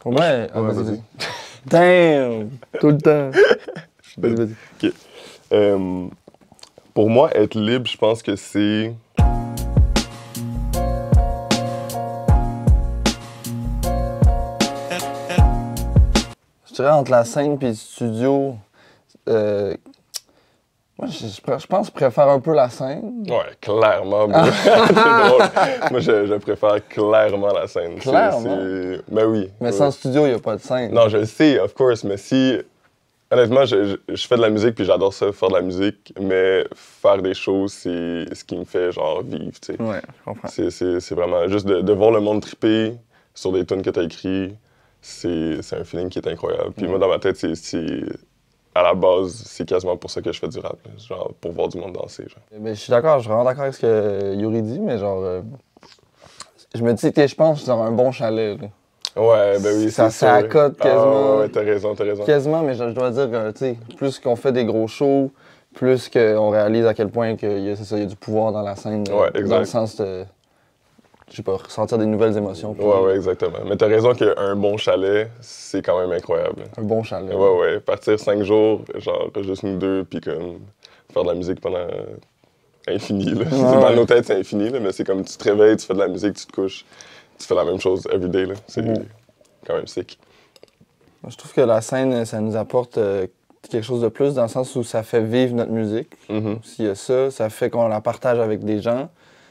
Ouais, vas-y. Damn! Tout le temps. Vas-y. OK. Pour moi, être libre, je pense que c'est... Je dirais entre la scène et le studio, moi, je pense que je préfère un peu la scène. Ouais, clairement. Bro. C'est drôle. Moi, je préfère clairement la scène. Clairement? Ben oui. Mais sans studio, il n'y a pas de scène. Non, je le sais, of course, mais si... Honnêtement, je fais de la musique, puis j'adore ça, faire de la musique, mais faire des choses, c'est ce qui me fait, genre, vivre, tu sais. Ouais, je comprends. C'est vraiment juste de voir le monde triper sur des tunes que t'as écrites, c'est un feeling qui est incroyable. Puis moi, dans ma tête, à la base, c'est quasiment pour ça que je fais du rap, là. Genre, pour voir du monde danser, genre. Mais je suis d'accord, je suis vraiment d'accord avec ce que Yuri dit, mais genre, je me dis que je pense genre un bon chalet, là. Ouais, ben oui, ça c'est sûr. accote quasiment. Ah, ouais, t'as raison. Quasiment, mais je dois dire, tu sais, plus qu'on fait des gros shows, plus qu'on réalise à quel point il y a du pouvoir dans la scène. Ouais, exact. Dans le sens de, je sais pas, ressentir des nouvelles émotions. Puis, Ouais, exactement. Mais t'as raison qu'un bon chalet, c'est quand même incroyable. Un bon chalet. Ouais. Partir 5 jours, genre, juste nous deux, puis comme faire de la musique pendant infini, là. Ouais. Dans nos têtes, c'est infini, là, mais c'est comme tu te réveilles, tu fais de la musique, tu te couches, tu fais la même chose everyday, là. C'est quand même sick. Je trouve que la scène, ça nous apporte quelque chose de plus, dans le sens où ça fait vivre notre musique. S'il y a ça fait qu'on la partage avec des gens.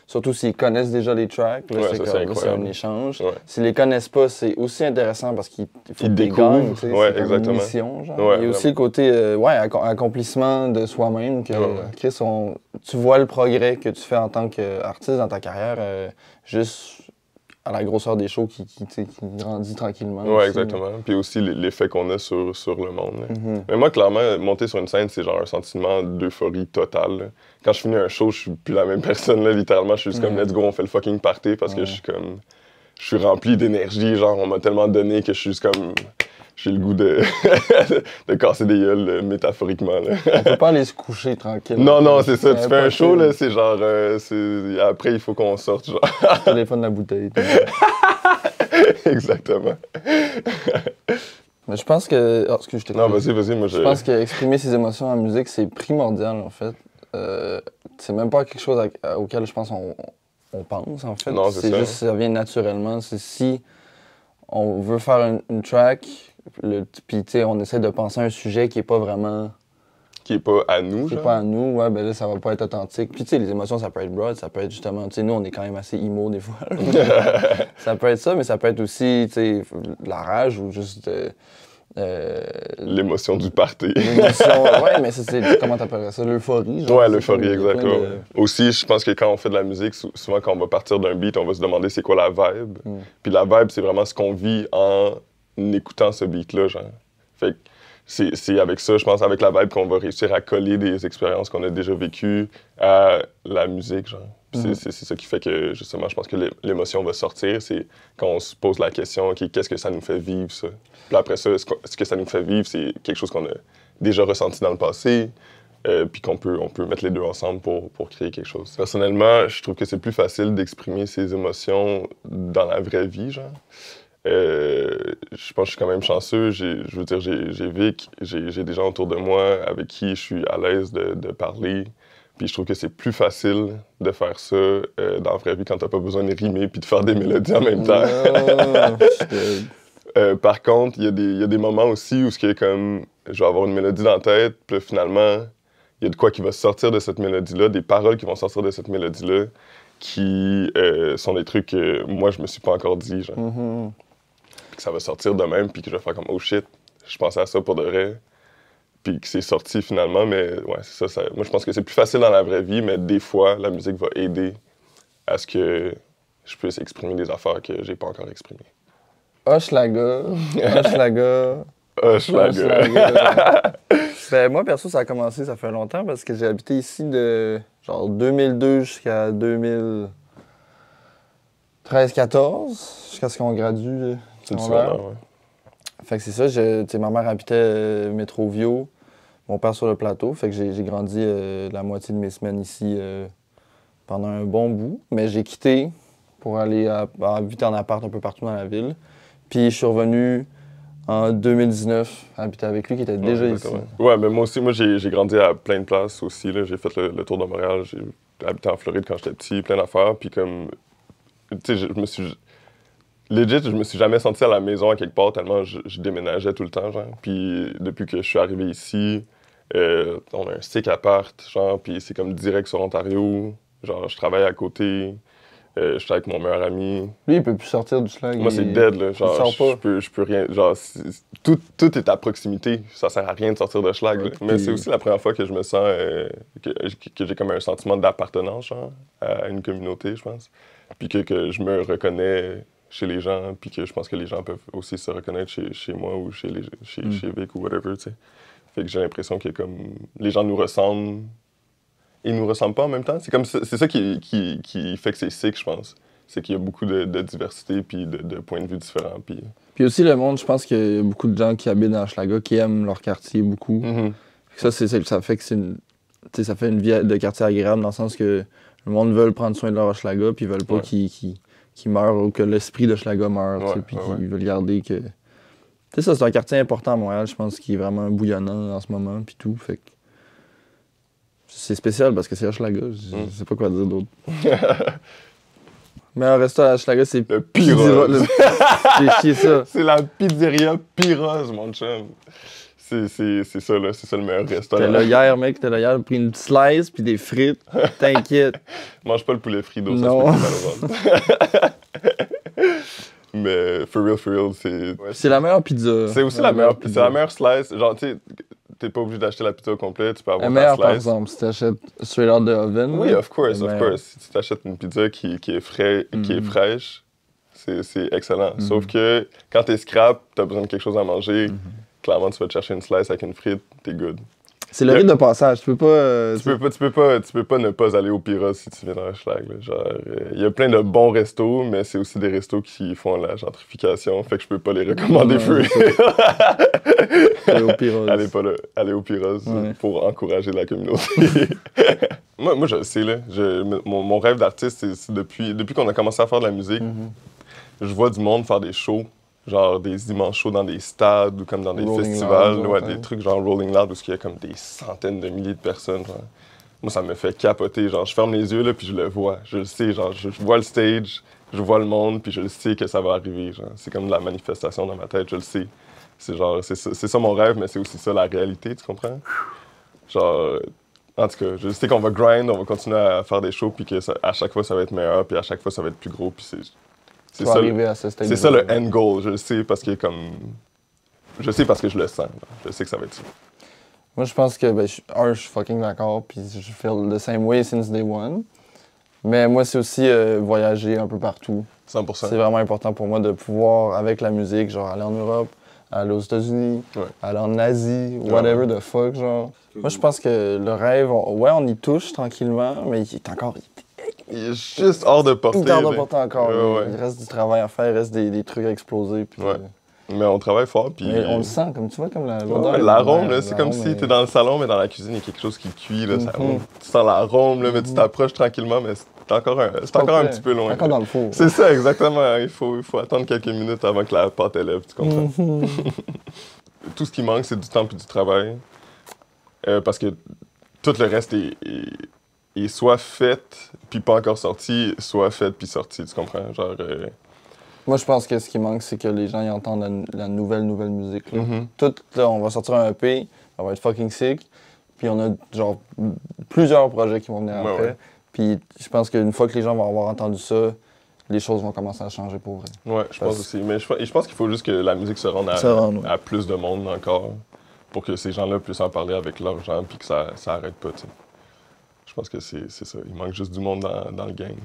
Surtout s'ils connaissent déjà les tracks, là, c'est un échange. Ouais. S'ils les connaissent pas, c'est aussi intéressant parce qu'il faut qu'ils découvrent. gagnent, c'est Exactement. comme une mission. Genre. Ouais, Il y a aussi le côté accomplissement de soi-même. Que Chris, tu vois le progrès que tu fais en tant qu'artiste dans ta carrière, juste à la grosseur des shows qui grandit tranquillement. Ouais, aussi, exactement. Puis aussi l'effet qu'on a sur le monde. Mais moi, clairement, monter sur une scène, c'est genre un sentiment d'euphorie totale. Là. Quand je finis un show, je suis plus la même personne, là, littéralement. Je suis juste comme, let's go, on fait le fucking party, parce que je suis rempli d'énergie. Genre, on m'a tellement donné que je suis juste comme... J'ai le goût de casser des gueules, métaphoriquement. Là. On peut pas aller se coucher tranquille. Non, c'est ça. Tu fais un show, là, c'est genre... Après, il faut qu'on sorte, genre... Téléphone de la bouteille. Exactement. Mais je pense que... Oh, excuse, je t'ai Non, vas-y, moi je pense qu'exprimer ses émotions en musique, c'est primordial, en fait. C'est même pas quelque chose auquel, je pense, on pense, en fait. Non, c'est ça. Juste, ça vient naturellement. C'est si on veut faire une track, puis, tu sais, on essaie de penser à un sujet qui est pas vraiment... Qui est pas à nous, Qui est pas à nous, ouais, ben là, ça va pas être authentique. Puis, tu sais, les émotions, ça peut être broad, ça peut être justement... Tu sais, nous, on est quand même assez emo, des fois. Ça peut être ça, mais ça peut être aussi, tu sais, la rage ou juste... l'émotion du party. L'émotion, ouais, mais c'est comment t'appellerais ça? L'euphorie, genre? Ouais, l'euphorie, exactement. Aussi, je pense que quand on fait de la musique, souvent quand on va partir d'un beat, on va se demander c'est quoi la vibe. Puis la vibe, c'est vraiment ce qu'on vit en écoutant ce beat-là, genre. Fait que c'est avec ça, je pense, avec la vibe qu'on va réussir à coller des expériences qu'on a déjà vécues à la musique, genre. C'est ça qui fait que, justement, je pense que l'émotion va sortir. C'est quand on se pose la question, OK, qu'est-ce que ça nous fait vivre, ça? Puis après ça, ce que ça nous fait vivre, c'est quelque chose qu'on a déjà ressenti dans le passé, puis on peut mettre les deux ensemble pour créer quelque chose. Personnellement, je trouve que c'est plus facile d'exprimer ses émotions dans la vraie vie, genre. Je pense que je suis quand même chanceux. Je veux dire, j'ai Vic, j'ai des gens autour de moi avec qui je suis à l'aise de parler. Puis je trouve que c'est plus facile de faire ça dans la vraie vie quand t'as pas besoin de rimer puis de faire des mélodies en même temps. Par contre, il y a des moments aussi où comme, je vais avoir une mélodie dans la tête, puis finalement, il y a de quoi qui va sortir de cette mélodie-là, des paroles qui vont sortir de cette mélodie-là, qui sont des trucs que moi, je me suis pas encore dit, genre. Puis que ça va sortir de même, puis que je vais faire comme « Oh shit, je pensais à ça pour de vrai ». Puis que c'est sorti finalement, mais ouais, c'est ça. Moi, je pense que c'est plus facile dans la vraie vie, mais des fois, la musique va aider à ce que je puisse exprimer des affaires que j'ai pas encore exprimées. Hochelaga. Ben, moi, perso, ça a commencé, ça fait longtemps, parce que j'ai habité ici de genre 2002 jusqu'à 2013-14, jusqu'à ce qu'on gradue. C'est différent, ouais. Fait que c'est ça, ma mère habitait Métrovio, mon père sur le plateau, fait que j'ai grandi la moitié de mes semaines ici pendant un bon bout, mais j'ai quitté pour aller habiter en appart un peu partout dans la ville. Puis je suis revenu en 2019 habiter avec lui, qui était déjà ici. Ouais, mais moi aussi, j'ai grandi à plein de places aussi. J'ai fait le tour de Montréal, j'ai habité en Floride quand j'étais petit, plein d'affaires. Puis comme, tu sais, je me suis... Legit, je me suis jamais senti à la maison à quelque part tellement je déménageais tout le temps, genre. Puis depuis que je suis arrivé ici, on a un stick appart, genre, puis c'est comme direct sur Ontario. Genre, je travaille à côté, je suis avec mon meilleur ami. Lui, il peut plus sortir du schlag. Moi, c'est dead, là. Genre, je peux rien... Genre, tout est à proximité. Ça sert à rien de sortir de schlag, là. Mais c'est aussi la première fois que je me sens... que j'ai comme un sentiment d'appartenance, genre, à une communauté, je pense. Puis que je me reconnais chez les gens, puis que je pense que les gens peuvent aussi se reconnaître chez moi ou chez Vic ou whatever, tu sais. Fait que j'ai l'impression que comme les gens nous ressemblent, ils nous ressemblent pas en même temps. C'est ça qui fait que c'est sick, je pense. C'est qu'il y a beaucoup de diversité puis de points de vue différents. Puis aussi le monde, je pense qu'il y a beaucoup de gens qui habitent dans Hochelaga qui aiment leur quartier beaucoup. Ça fait que ça fait une vie de quartier agréable dans le sens que le monde veut prendre soin de leur Hochelaga puis ils veulent pas qu'ils meurent ou que l'esprit de Hochelaga meure. Puis qu'ils veulent garder que... Tu sais, ça, c'est un quartier important à Montréal, je pense, qui est vraiment bouillonnant en ce moment, puis tout, fait que... C'est spécial parce que c'est Hochelaga, je sais pas quoi dire d'autre. Mais un resto à Hochelaga, c'est... Le Pyros! J'ai chié ça. C'est la pizzeria Pyros, mon chum. C'est ça, là, c'est ça le meilleur restaurant. T'es là hier, mec, pris une petite slice puis des frites, t'inquiète. Mange pas le poulet frit d'eau, ça non. se peut Mais for real, c'est... C'est la meilleure pizza. C'est aussi la meilleure pizza. C'est la meilleure slice. Genre, tu sais, t'es pas obligé d'acheter la pizza au complet, tu peux avoir ta slice. Par exemple, si t'achètes straight out the oven. Oui, of course. Si tu t'achètes une pizza qui est fraîche, c'est excellent. Sauf que quand t'es scrap, t'as besoin de quelque chose à manger, clairement, tu vas te chercher une slice avec une frite, t'es good. C'est le rite de passage, tu peux pas... Tu peux pas ne pas aller au Pyros si tu viens dans Hochelaga. Genre, il y a plein de bons restos, mais c'est aussi des restos qui font la gentrification, fait que je peux pas les recommander Allez au Pyros. Allez au Pyros pour encourager la communauté. moi, je le sais, là. Mon rêve d'artiste, c'est depuis qu'on a commencé à faire de la musique, je vois du monde faire des shows. Genre des immenses shows dans des stades ou comme dans des festivals, des trucs genre Rolling Loud où il y a comme des centaines de milliers de personnes. Genre. Moi, ça me fait capoter. Genre, je ferme les yeux là, puis je le vois. Je le sais, genre, je vois le stage, je vois le monde, puis je le sais que ça va arriver. Genre. C'est comme de la manifestation dans ma tête, je le sais. C'est ça mon rêve, mais c'est aussi ça la réalité, tu comprends? Genre, en tout cas, je sais qu'on va grind, on va continuer à faire des shows, puis qu'à chaque fois ça va être meilleur, puis à chaque fois ça va être plus gros, puis c'est ça le end goal, je le sais parce que je sais parce que je le sens. Je sais que ça va être ça. Moi, je pense que, je suis fucking d'accord, puis je feel the same way since day one. Mais moi, c'est aussi voyager un peu partout. 100%. C'est vraiment important pour moi de pouvoir, avec la musique, genre aller en Europe, aller aux États-Unis, aller en Asie, whatever the fuck, genre. Moi, je pense que le rêve, on y touche tranquillement, mais il est encore... Il est juste hors de portée. Il est hors de portée encore. Il reste du travail à faire, il reste des trucs à exploser. Puis, mais on travaille fort. Puis... on le sent, comme tu vois, comme l'arôme, là, c'est comme si t'es dans le salon, mais dans la cuisine, il y a quelque chose qui cuit. Là, tu sens l'arôme, là, mais tu t'approches tranquillement, mais c'est encore un petit peu loin. Encore dans le four. C'est ça, exactement. Il faut attendre quelques minutes avant que la pâte élève, tu comprends? Tout ce qui manque, c'est du temps et du travail. Parce que tout le reste est soit fait, puis pas encore sorti, soit fait, puis sorti, tu comprends? Genre... Moi, je pense que ce qui manque, c'est que les gens y entendent la nouvelle musique. Là. Tout, là, on va sortir un EP, ça va être fucking sick, puis on a genre plusieurs projets qui vont venir après. Puis je pense qu'une fois que les gens vont avoir entendu ça, les choses vont commencer à changer pour vrai. Ouais, je pense aussi. Mais je pense qu'il faut juste que la musique se rende à plus de monde encore, pour que ces gens-là puissent en parler avec leurs gens, puis que ça arrête pas, tu sais. Je pense que c'est ça. Il manque juste du monde dans le game.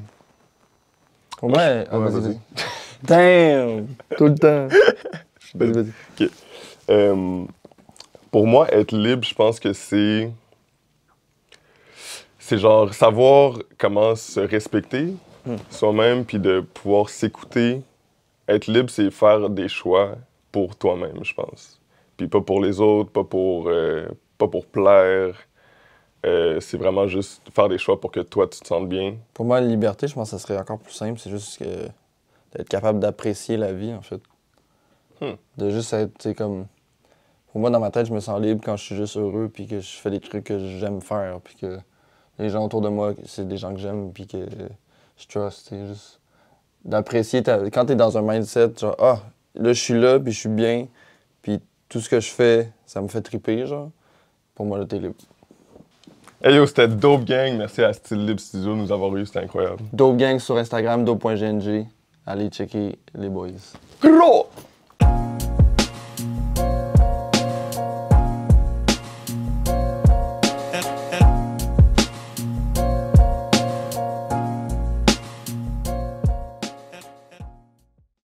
Ouais, vas-y. Damn! Tout le temps. Vas-y. OK. Pour moi, être libre, je pense que c'est genre savoir comment se respecter soi-même, puis de pouvoir s'écouter. Être libre, c'est faire des choix pour toi-même, je pense. Puis pas pour les autres, pas pour plaire. C'est vraiment juste faire des choix pour que toi, tu te sentes bien. Pour moi, la liberté, je pense que ça serait encore plus simple. C'est juste d'être capable d'apprécier la vie, en fait. De juste être, tu sais, comme... Pour moi, dans ma tête, je me sens libre quand je suis juste heureux, puis que je fais des trucs que j'aime faire, puis que les gens autour de moi, c'est des gens que j'aime, puis que je trust, c'est juste... D'apprécier, quand t'es dans un mindset, genre, ah, là, je suis là, puis je suis bien, puis tout ce que je fais, ça me fait triper, genre. Pour moi, là, t'es libre. Hey yo, c'était Dope Gang. Merci à Style Libre Studio de nous avoir eu, c'était incroyable. Dope Gang sur Instagram, dope.gng. Allez checker les boys. Gros!